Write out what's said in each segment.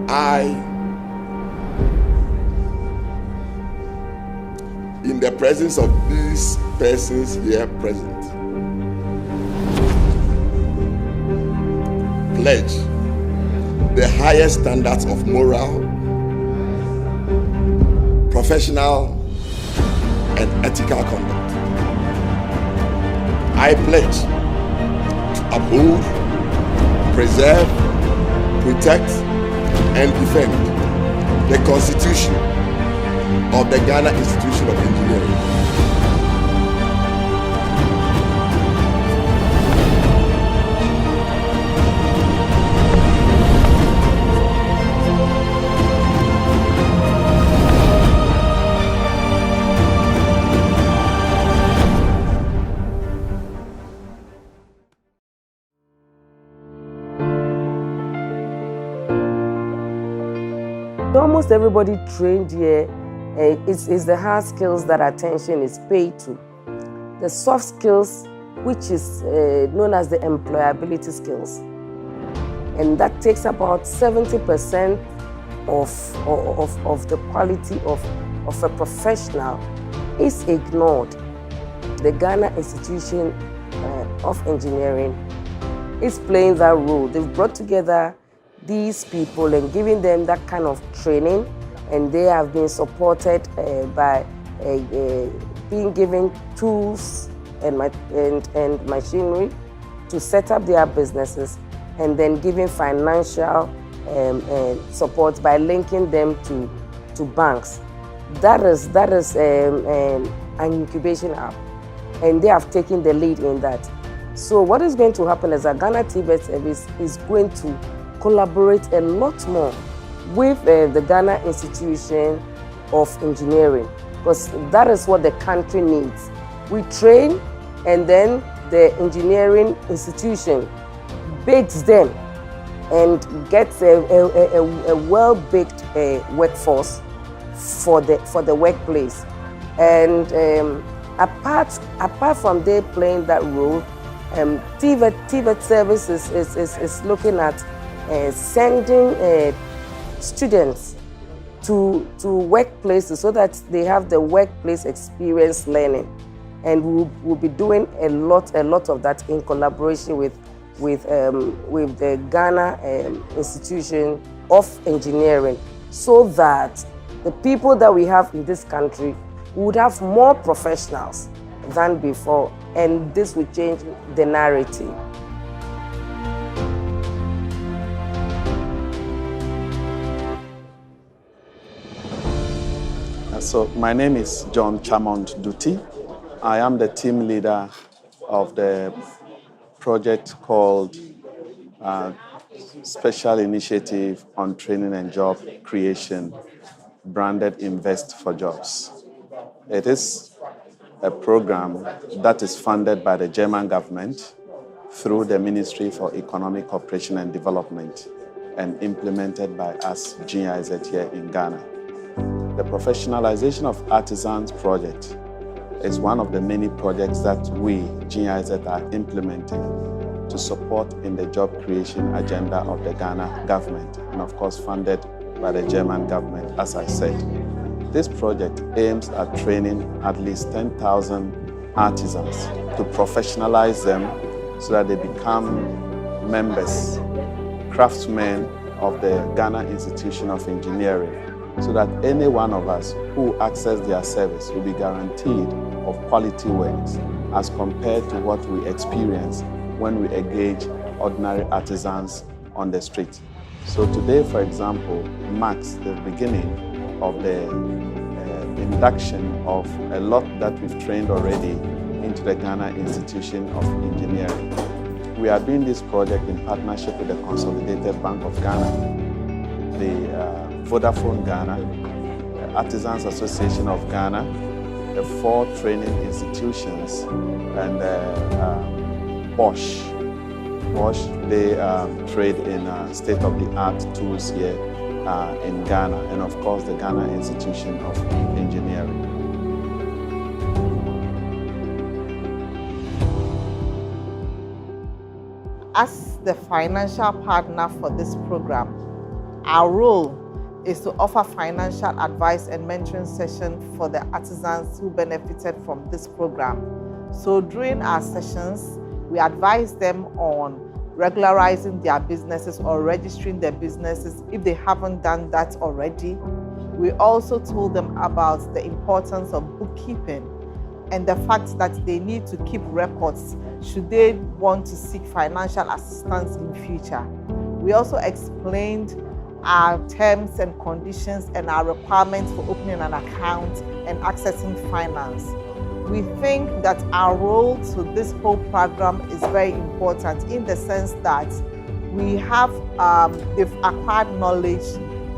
I, in the presence of these persons here present, pledge the highest standards of moral, professional, and ethical conduct. I pledge to uphold, preserve, protect, and defend the Constitution of the Ghana Institution of Engineering. Almost everybody trained here is the hard skills that attention is paid to. The soft skills, which is known as the employability skills. And that takes about 70% of the quality of a professional is ignored. The Ghana Institution of Engineering is playing that role. They've brought together these people and giving them that kind of training, and they have been supported by being given tools and machinery to set up their businesses, and then giving financial support by linking them to banks. That is an incubation hub, and they have taken the lead in that. So what is going to happen is that Ghana TVET Service is going to collaborate a lot more with the Ghana Institution of Engineering, because that is what the country needs. We train, and then the engineering institution bakes them and gets a well-baked workforce for the workplace. And apart from they playing that role, TVET Service is looking at sending students to workplaces so that they have the workplace experience learning, and we'll be doing a lot of that in collaboration with the Ghana Institution of Engineering, so that the people that we have in this country would have more professionals than before, and this will change the narrative. So my name is John Chamond Duty. I am the team leader of the project called Special Initiative on Training and Job Creation, branded Invest for Jobs. It is a program that is funded by the German government through the Ministry for Economic Cooperation and Development and implemented by us, GIZ, here in Ghana. The Professionalization of Artisans project is one of the many projects that we, GIZ, are implementing to support in the job creation agenda of the Ghana government, and of course funded by the German government, as I said. This project aims at training at least 10,000 artisans to professionalize them so that they become members, craftsmen of the Ghana Institution of Engineering, so that any one of us who access their service will be guaranteed of quality works as compared to what we experience when we engage ordinary artisans on the street. So today, for example, marks the beginning of the induction of a lot that we've trained already into the Ghana Institution of Engineering. We are doing this project in partnership with the Consolidated Bank of Ghana, the Vodafone Ghana, the Artisans Association of Ghana, the 4 training institutions, and Bosch. Bosch, they trade in state-of-the-art tools here in Ghana, and of course the Ghana Institution of Engineering. As the financial partner for this program, Our role is to offer financial advice and mentoring sessions for the artisans who benefited from this program. So during our sessions, we advise them on regularizing their businesses or registering their businesses if they haven't done that already. We also told them about the importance of bookkeeping and the fact that they need to keep records should they want to seek financial assistance in future. We also explained our terms and conditions and our requirements for opening an account and accessing finance. We think that our role to this whole program is very important in the sense that we have, they've acquired knowledge,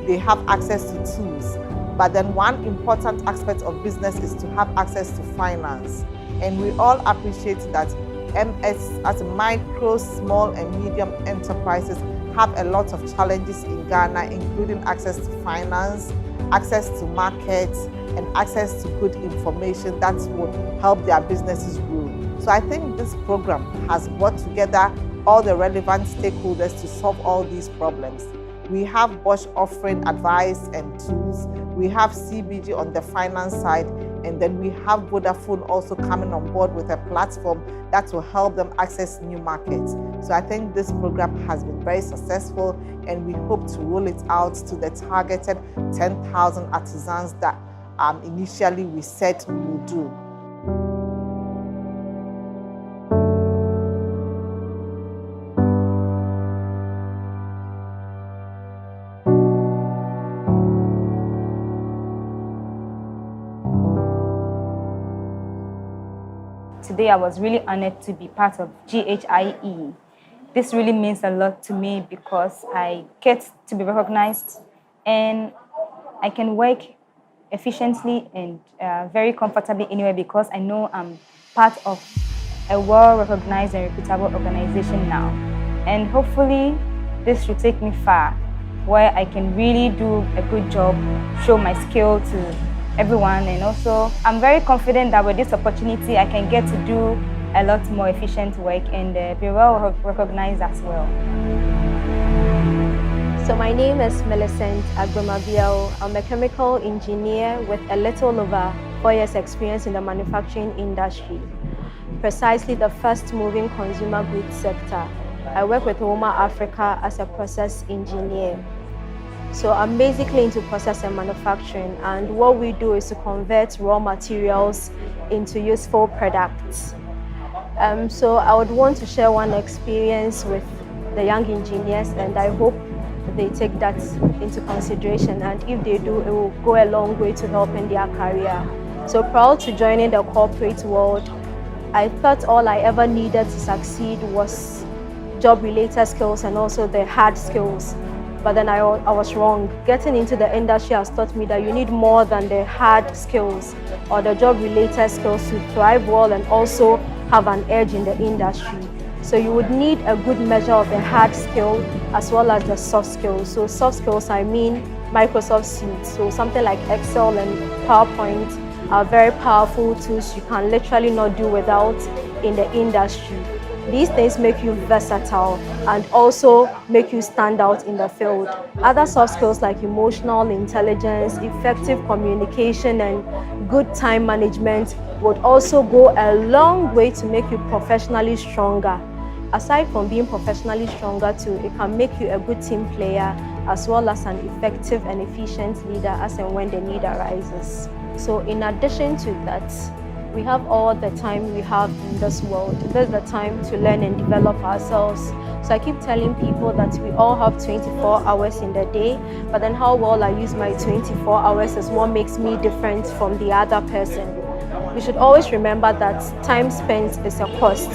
they have access to tools, but then one important aspect of business is to have access to finance. And we all appreciate that MS as micro, small and medium enterprises have a lot of challenges in Ghana, including access to finance, access to markets, and access to good information that will help their businesses grow. So I think this program has brought together all the relevant stakeholders to solve all these problems. We have Bosch offering advice and tools. We have CBG on the finance side, and then we have Vodafone also coming on board with a platform that will help them access new markets. So I think this program has been very successful, and we hope to roll it out to the targeted 10,000 artisans that initially we said we would do. Today I was really honored to be part of GHIE. This really means a lot to me because I get to be recognized and I can work efficiently and very comfortably anywhere because I know I'm part of a well-recognized and reputable organization now. And hopefully this should take me far, where I can really do a good job, show my skill to everyone, and also I'm very confident that with this opportunity I can get to do a lot more efficient work and be well recognized as well. So my name is Millicent Agbomabiao. I'm a chemical engineer with a little over 4 years experience in the manufacturing industry, precisely the fast-moving consumer goods sector. I work with Woma Africa as a process engineer. So I'm basically into process and manufacturing, and what we do is to convert raw materials into useful products. So I would want to share one experience with the young engineers, and I hope they take that into consideration, and if they do, it will go a long way to help in their career. So prior to joining the corporate world, I thought all I ever needed to succeed was job-related skills and also the hard skills. But then I was wrong. Getting into the industry has taught me that you need more than the hard skills or the job-related skills to thrive well and also have an edge in the industry. So you would need a good measure of the hard skill as well as the soft skills. So soft skills, I mean Microsoft Suite. So something like Excel and PowerPoint are very powerful tools you can literally not do without in the industry. These things make you versatile and also make you stand out in the field. Other soft skills like emotional intelligence, effective communication, and good time management would also go a long way to make you professionally stronger. Aside from being professionally stronger too, it can make you a good team player as well as an effective and efficient leader as and when the need arises. So in addition to that, we have all the time we have in this world. There's the time to learn and develop ourselves. So I keep telling people that we all have 24 hours in the day, but then how well I use my 24 hours is what makes me different from the other person. You should always remember that time spent is a cost,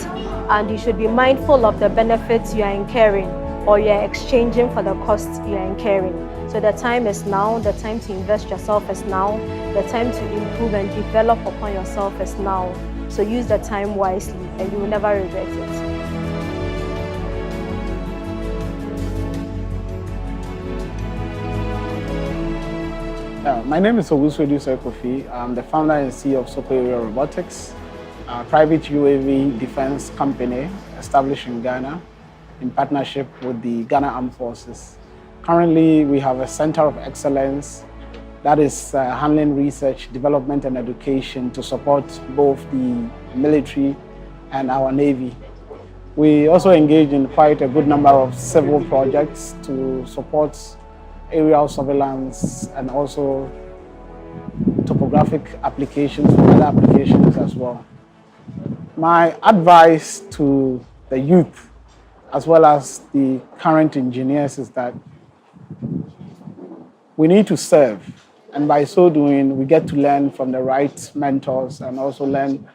and you should be mindful of the benefits you are incurring or you are exchanging for the costs you are incurring. So the time is now, the time to invest yourself is now, the time to improve and develop upon yourself is now. So use the time wisely and you will never regret it. My name is Oguswedu Kofi. I'm the founder and CEO of Soko Area Robotics, a private UAV defense company established in Ghana in partnership with the Ghana Armed Forces. Currently, we have a center of excellence that is handling research, development, and education to support both the military and our Navy. We also engage in quite a good number of civil projects to support aerial surveillance and also topographic applications and other applications as well. My advice to the youth as well as the current engineers is that we need to serve, and by so doing we get to learn from the right mentors and also learn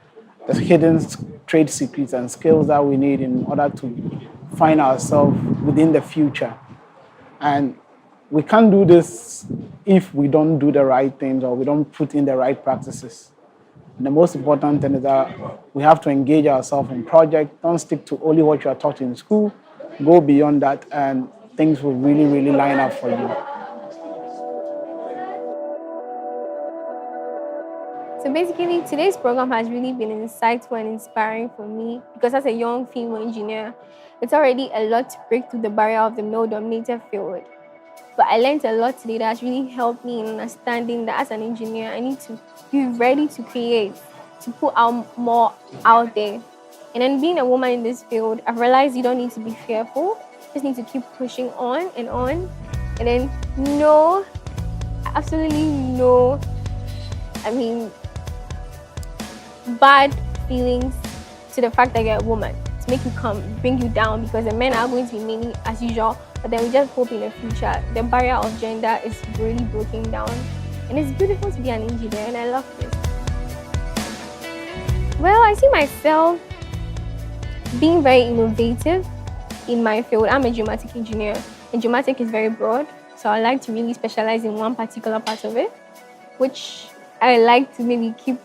the hidden trade secrets and skills that we need in order to find ourselves within the future. And we can't do this if we don't do the right things or we don't put in the right practices. And the most important thing is that we have to engage ourselves in projects. Don't stick to only what you are taught in school. Go beyond that and things will really, really line up for you. So basically, today's program has really been insightful and inspiring for me because as a young female engineer, it's already a lot to break through the barrier of the male-dominated field. But I learned a lot today that has really helped me in understanding that as an engineer, I need to be ready to create, to put out more out there. And then being a woman in this field, I've realized you don't need to be fearful. You just need to keep pushing on. And then absolutely no, bad feelings to the fact that you're a woman to make you bring you down, because the men are going to be mainly as usual. But then we just hope in the future the barrier of gender is really broken down. And it's beautiful to be an engineer, and I love this. Well, I see myself being very innovative in my field. I'm a geomatic engineer, and geomatic is very broad. So I like to really specialize in one particular part of it, which I like to maybe keep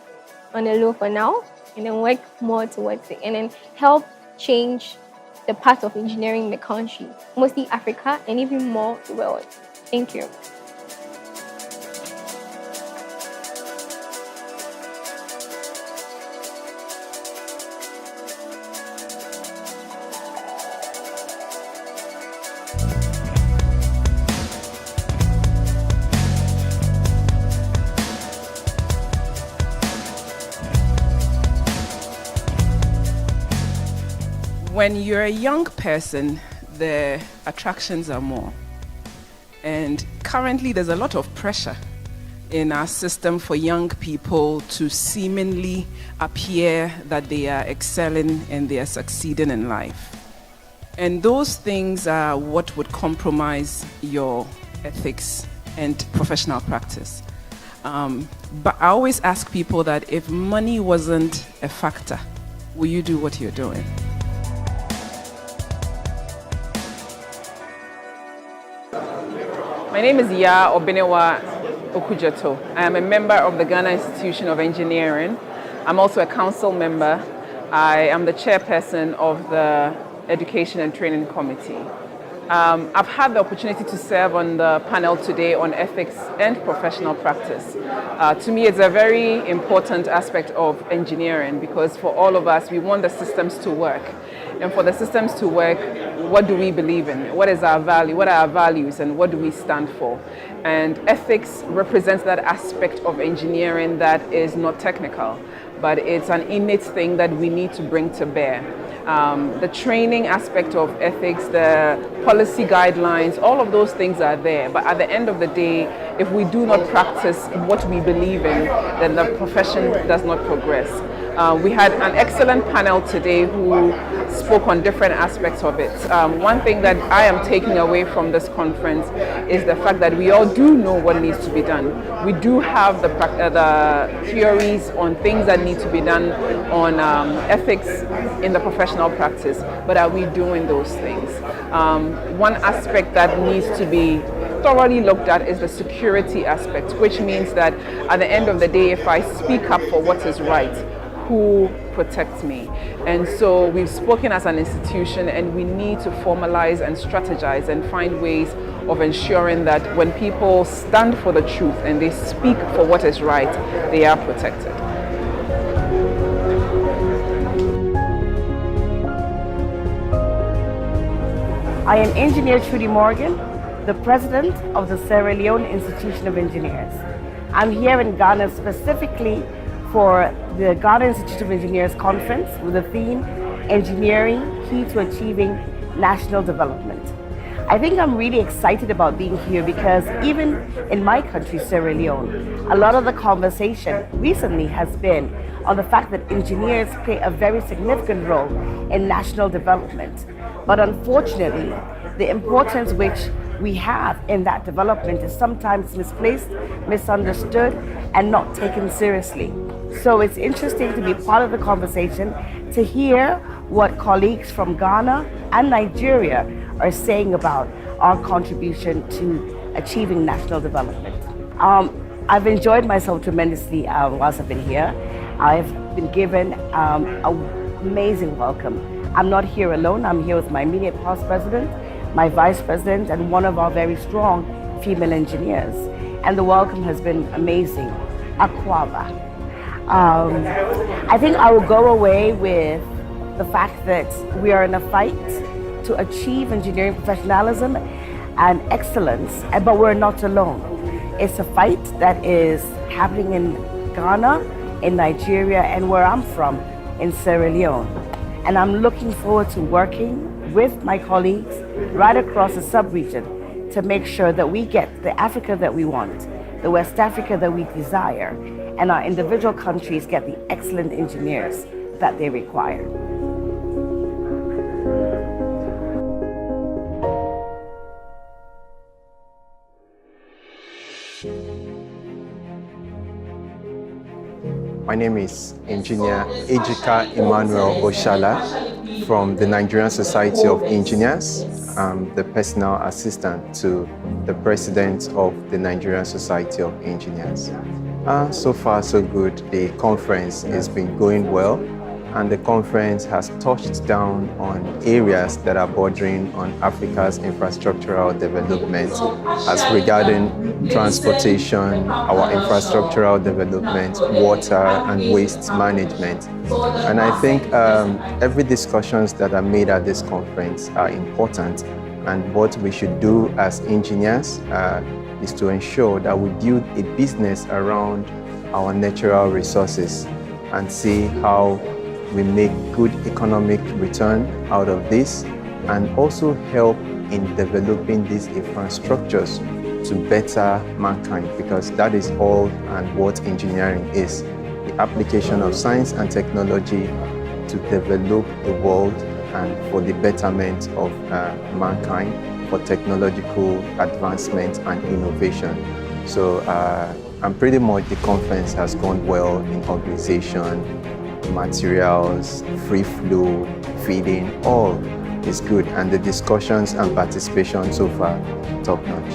on the low for now, and then work more towards it, and then help change the path of engineering in the country, mostly Africa, and even more the world. Thank you. When you're a young person, the attractions are more. And currently there's a lot of pressure in our system for young people to seemingly appear that they are excelling and they are succeeding in life. And those things are what would compromise your ethics and professional practice. But I always ask people that if money wasn't a factor, will you do what you're doing? My name is Ya Obenewa Okujato. I am a member of the Ghana Institution of Engineering. I'm also a council member. I am the chairperson of the Education and Training Committee. I've had the opportunity to serve on the panel today on ethics and professional practice. To me, it's a very important aspect of engineering because for all of us, we want the systems to work. And for the systems to work, what do we believe in? What is our value? What are our values and what do we stand for? And ethics represents that aspect of engineering that is not technical, but it's an innate thing that we need to bring to bear. The training aspect of ethics, the policy guidelines, all of those things are there. But at the end of the day, if we do not practice what we believe in, then the profession does not progress. We had an excellent panel today who spoke on different aspects of it. One thing that I am taking away from this conference is the fact that we all do know what needs to be done. We do have the theories on things that need to be done on ethics in the professional practice, but are we doing those things? One aspect that needs to be thoroughly looked at is the security aspect, which means that at the end of the day, if I speak up for what is right, who protects me? And so we've spoken as an institution, and we need to formalize and strategize and find ways of ensuring that when people stand for the truth and they speak for what is right, they are protected. I am Engineer Trudy Morgan. the president of the Sierra Leone Institution of Engineers. I'm here in Ghana specifically for the Ghana Institute of Engineers conference with the theme, Engineering, Key to Achieving National Development. I think I'm really excited about being here because even in my country, Sierra Leone, a lot of the conversation recently has been on the fact that engineers play a very significant role in national development. But unfortunately, the importance which we have in that development is sometimes misplaced, misunderstood, and not taken seriously. So it's interesting to be part of the conversation, to hear what colleagues from Ghana and Nigeria are saying about our contribution to achieving national development. I've enjoyed myself tremendously whilst I've been here. I've been given an amazing welcome. I'm not here alone. I'm here with my immediate past president, my vice president, and one of our very strong female engineers. And the welcome has been amazing. Akwaba. I think I will go away with the fact that we are in a fight to achieve engineering professionalism and excellence, but we're not alone. It's a fight that is happening in Ghana, in Nigeria, and where I'm from, in Sierra Leone. And I'm looking forward to working with my colleagues right across the sub-region to make sure that we get the Africa that we want, the West Africa that we desire, and our individual countries get the excellent engineers that they require. My name is Engineer Ejika Emmanuel Oshala from the Nigerian Society of Engineers. I'm the personal assistant to the president of the Nigerian Society of Engineers. So far, so good. The conference has been going well, and the conference has touched down on areas that are bordering on Africa's infrastructural development as regarding transportation, our infrastructural development, water and waste management. And I think every discussions that are made at this conference are important, and what we should do as engineers is to ensure that we build a business around our natural resources and see how we make good economic return out of this, and also help in developing these infrastructures to better mankind, because that is all and what engineering is. The application of science and technology to develop the world and for the betterment of mankind, for technological advancement and innovation. So I'm pretty much, the conference has gone well in organization, materials, free flow, feeding, all is good, and the discussions and participation so far top-notch.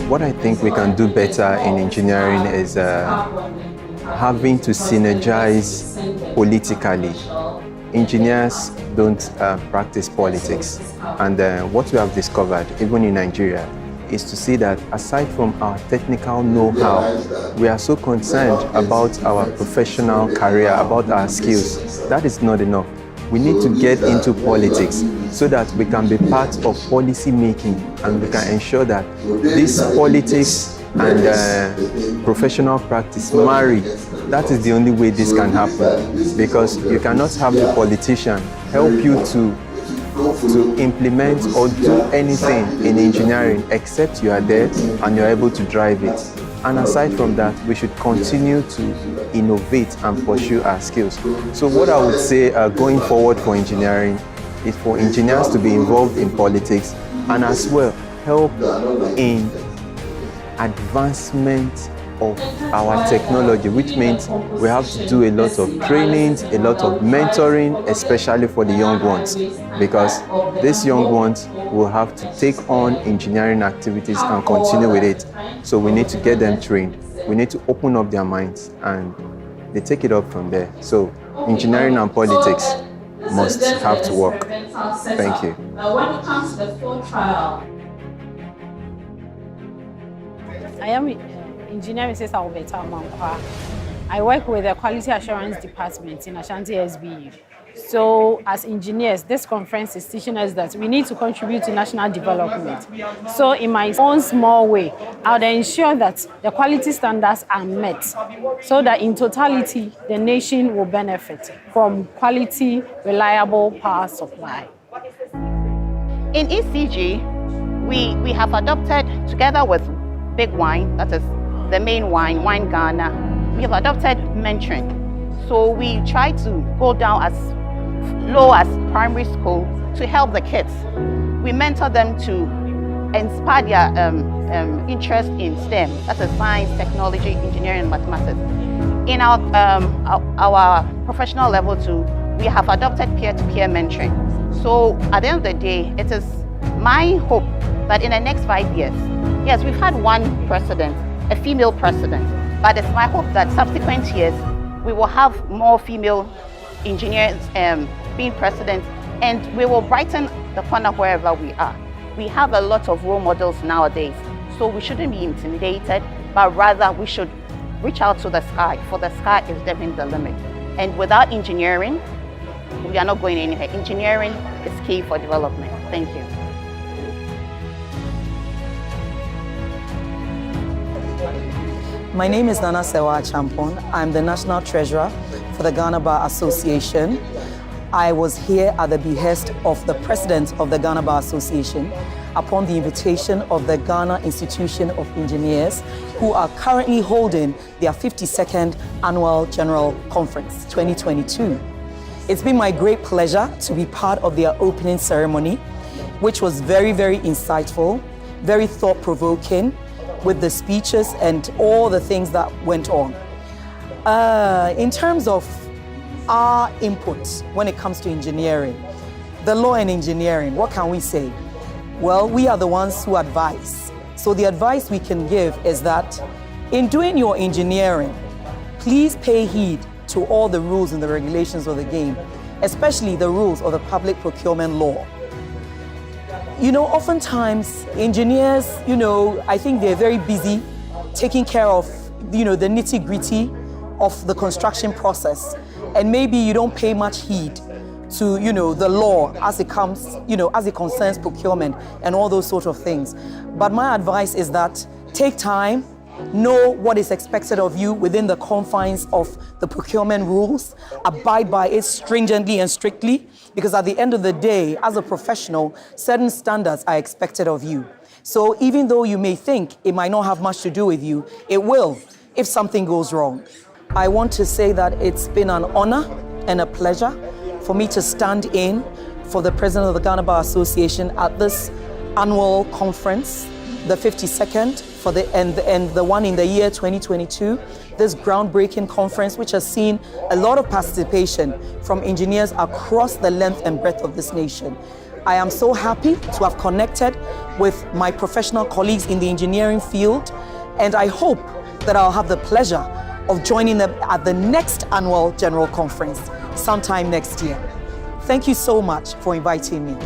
What I think we can do better in engineering is having to synergize politically. Engineers don't practice politics, and what we have discovered, even in Nigeria, is to see that aside from our technical know-how, we are so concerned about our professional career, about our skills. That is not enough. We need to get into politics so that we can be part of policy making, and we can ensure that this politics and professional practice marry. That is the only way this can happen, because you cannot have the politician help you to implement or do anything in engineering except you are there and you're able to drive it. And aside from that, we should continue to innovate and pursue our skills. So what I would say going forward for engineering is for engineers to be involved in politics, and as well help in advancement of our technology, which means we have to do a lot of trainings, a lot of mentoring, especially for the young ones, because these young ones will have to take on engineering activities and continue with it. So we need to get them trained. We need to open up their minds, and they take it up from there. So engineering and politics must have to work. Thank you. When it comes to the full trial, I am Engineer Mrs. Alberta Mankwa. I work with the Quality Assurance Department in Ashanti SBU. So as engineers, this conference is teaching us that we need to contribute to national development. So in my own small way, I would ensure that the quality standards are met so that in totality, the nation will benefit from quality, reliable power supply. In ECG, we have adopted, together with Big Wine, that is the main Wine Ghana, we have adopted mentoring. So we try to go down as low as primary school to help the kids. We mentor them to inspire their interest in STEM, that is science, technology, engineering, and mathematics. In our professional level too, we have adopted peer-to-peer mentoring. So at the end of the day, it is my hope that in the next 5 years, yes, we've had one president, a female president, but it's my hope that subsequent years, we will have more female engineers being president, and we will brighten the corner wherever we are. We have a lot of role models nowadays, so we shouldn't be intimidated, but rather we should reach out to the sky, for the sky is definitely the limit. And without engineering, we are not going anywhere. Engineering is key for development. Thank you. My name is Nana Sewa Champon. I'm the National Treasurer for the Ghana Bar Association. I was here at the behest of the President of the Ghana Bar Association upon the invitation of the Ghana Institution of Engineers, who are currently holding their 52nd Annual General Conference 2022. It's been my great pleasure to be part of their opening ceremony, which was very, very insightful, very thought-provoking, with the speeches and all the things that went on. In terms of our input when it comes to engineering, the law and engineering, what can we say? Well, we are the ones who advise. So the advice we can give is that in doing your engineering, please pay heed to all the rules and the regulations of the game, especially the rules of the public procurement law. You know, oftentimes engineers, I think they're very busy taking care of, the nitty-gritty of the construction process. And maybe you don't pay much heed to, the law as it comes, as it concerns procurement and all those sort of things. But my advice is that take time, know what is expected of you within the confines of the procurement rules, abide by it stringently and strictly, because at the end of the day, as a professional, certain standards are expected of you. So even though you may think it might not have much to do with you, it will if something goes wrong. I want to say that it's been an honor and a pleasure for me to stand in for the President of the Ghana Bar Association at this annual conference, the 52nd and the one in the year 2022, this groundbreaking conference which has seen a lot of participation from engineers across the length and breadth of this nation. I am so happy to have connected with my professional colleagues in the engineering field, and I hope that I'll have the pleasure of joining them at the next annual General Conference sometime next year. Thank you so much for inviting me.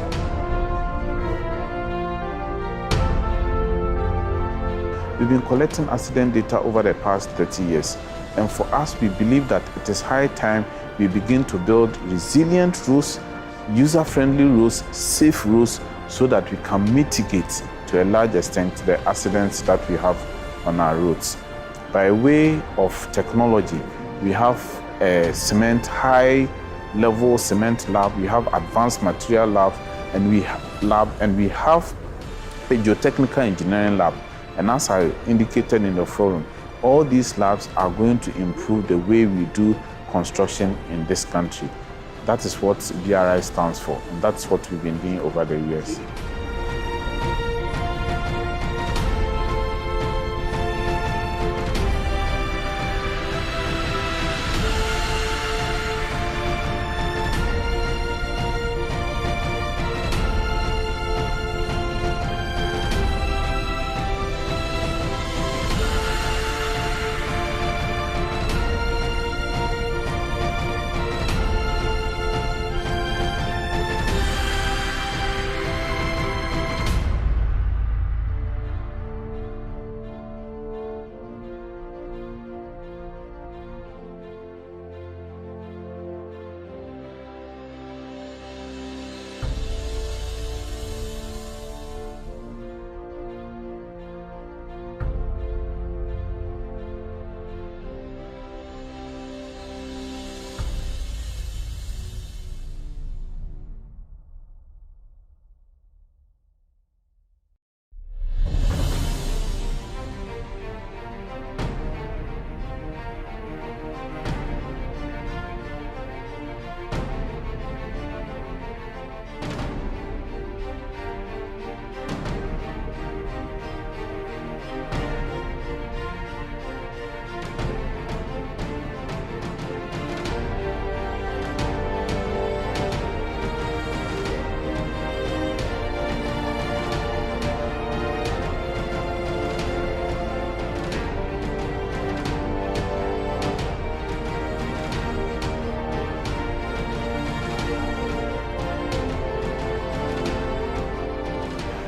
We've been collecting accident data over the past 30 years, and for us, we believe that it is high time we begin to build resilient rules, user-friendly rules, safe rules, so that we can mitigate to a large extent the accidents that we have on our roads. By way of technology, we have a high-level cement lab, we have advanced material lab, and we have a geotechnical engineering lab. And as I indicated in the forum, all these labs are going to improve the way we do construction in this country. That is what BRI stands for, and that's what we've been doing over the years.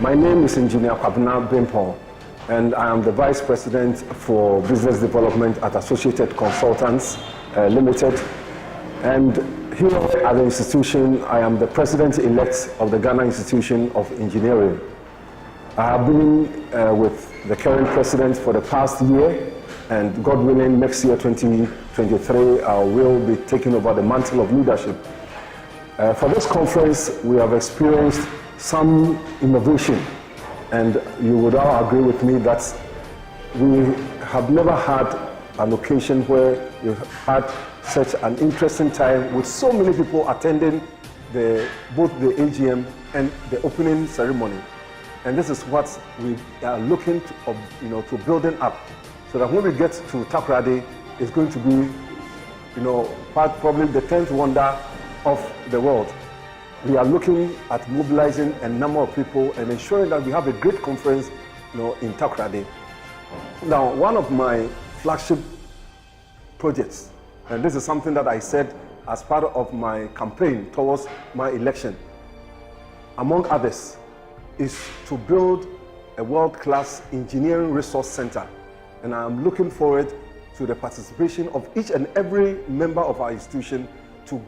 My name is Engineer Kwabena Bimpon, and I am the Vice President for Business Development at Associated Consultants Limited. And here at the institution, I am the President-elect of the Ghana Institution of Engineering. I have been with the current president for the past year, and God willing, next year, 2023, I will be taking over the mantle of leadership. For this conference, we have experienced some innovation, and you would all agree with me that we have never had an occasion where you had such an interesting time with so many people attending both the AGM and the opening ceremony. And this is what we are looking to building up, so that when we get to Takoradi, it's going to be, probably the 10th wonder of the world. We are looking at mobilizing a number of people and ensuring that we have a great conference, in Takoradi. Now, one of my flagship projects, and this is something that I said as part of my campaign towards my election, among others, is to build a world-class engineering resource center. And I'm looking forward to the participation of each and every member of our institution to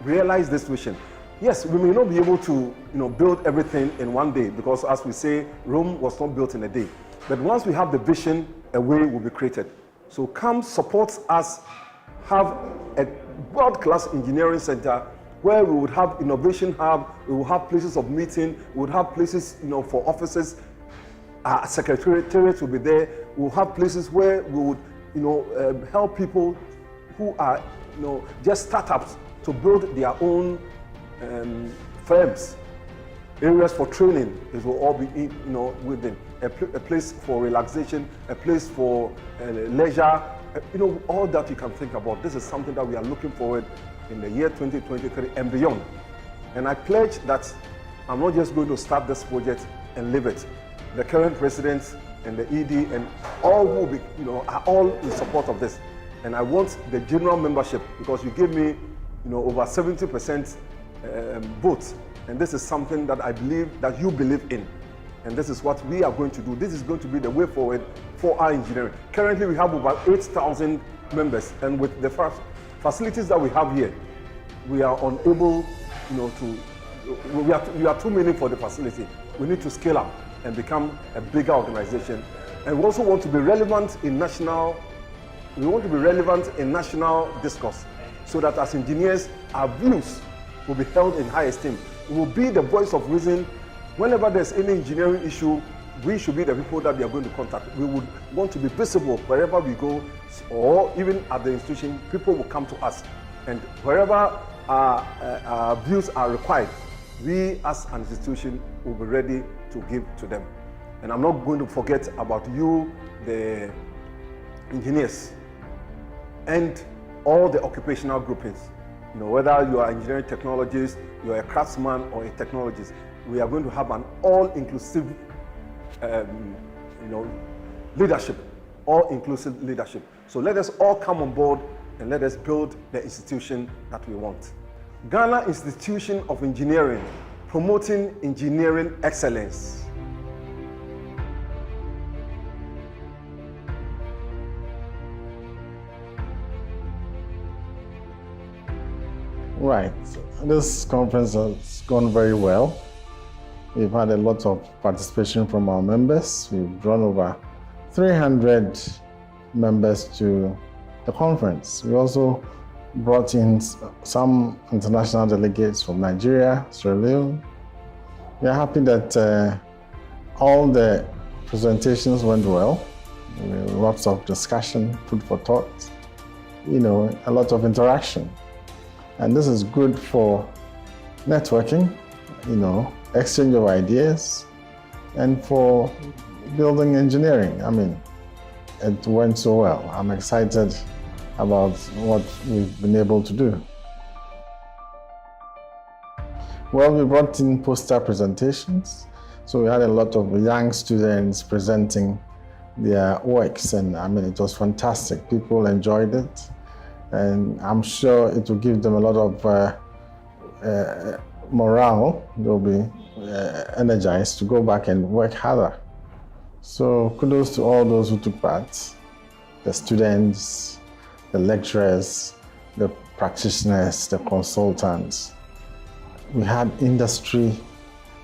realize this vision. Yes, we may not be able to build everything in one day, because as we say, Rome was not built in a day. But once we have the vision, a way will be created. So come support us, have a world-class engineering center where we would have innovation hub, we will have places of meeting, we would have places for offices, secretariat will be there, we will have places where we would help people who are just startups to build their own firms. Areas for training, this will all be within. A place for relaxation, a place for leisure, all that you can think about. This is something that we are looking forward in the year 2023 and beyond. And I pledge that I'm not just going to start this project and leave it. The current president and the ED and all will be, are all in support of this. And I want the general membership, because you gave me, over 70% votes. And this is something that I believe that you believe in. And this is what we are going to do. This is going to be the way forward for our engineering. Currently, we have over 8,000 members. And with the facilities that we have here, we are unable, we are too many for the facility. We need to scale up and become a bigger organization. And we also want to be relevant in national discourse, so that as engineers, our views will be held in high esteem. We will be the voice of reason. Whenever there's any engineering issue, we should be the people that they are going to contact. We would want to be visible wherever we go, or even at the institution, people will come to us. And wherever our views are required, we as an institution will be ready to give to them. And I'm not going to forget about you, the engineers, and all the occupational groupings. Whether you are engineering technologists, you are a craftsman or a technologist, we are going to have an all-inclusive leadership, all-inclusive leadership. So let us all come on board and let us build the institution that we want. Ghana Institution of Engineering, promoting engineering excellence. Right. This conference has gone very well. We've had a lot of participation from our members. We've drawn over 300 members to the conference. We also brought in some international delegates from Nigeria, Sierra Leone. We are happy that all the presentations went well. Lots of discussion, food for thought, a lot of interaction. And this is good for networking, exchange of ideas, and for building engineering. I mean, it went so well. I'm excited about what we've been able to do. Well, we brought in poster presentations. So we had a lot of young students presenting their works, and it was fantastic. People enjoyed it. And I'm sure it will give them a lot of morale. They'll be energized to go back and work harder. So kudos to all those who took part, the students, the lecturers, the practitioners, the consultants. We had industry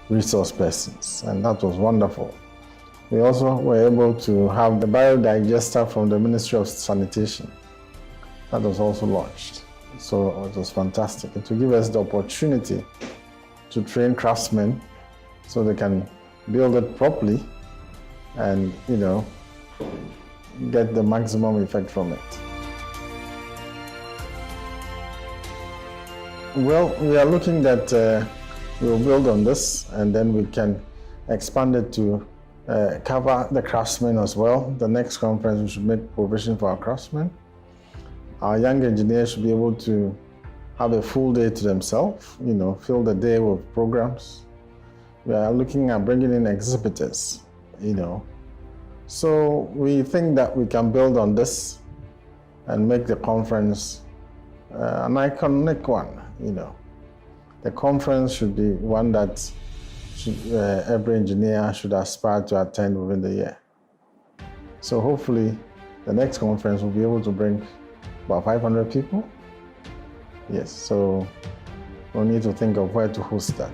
resource persons, and that was wonderful. We also were able to have the biodigester from the Ministry of Sanitation. That was also launched. So it was fantastic. It will give us the opportunity to train craftsmen so they can build it properly and, get the maximum effect from it. Well, we are looking that we'll build on this and then we can expand it to cover the craftsmen as well. The next conference, we should make provision for our craftsmen. Our young engineers should be able to have a full day to themselves, fill the day with programs. We are looking at bringing in exhibitors, So we think that we can build on this and make the conference an iconic one, The conference should be one that every engineer should aspire to attend within the year. So hopefully the next conference will be able to bring about 500 people. Yes, so we'll need to think of where to host that.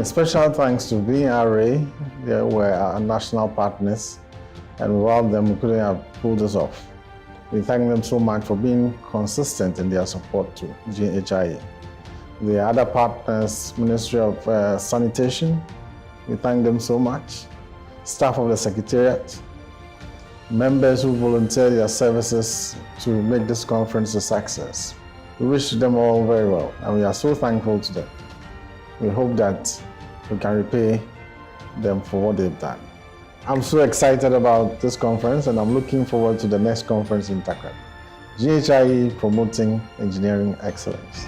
Special thanks to BRA. They were our national partners, and without them, we couldn't have pulled this off. We thank them so much for being consistent in their support to GHIE. The other partners, Ministry of Sanitation, we thank them so much. Staff of the Secretariat, members who volunteer their services to make this conference a success. We wish them all very well, and we are so thankful to them. We hope that we can repay them for what they've done. I'm so excited about this conference, and I'm looking forward to the next conference in Takrady. GHIE promoting engineering excellence.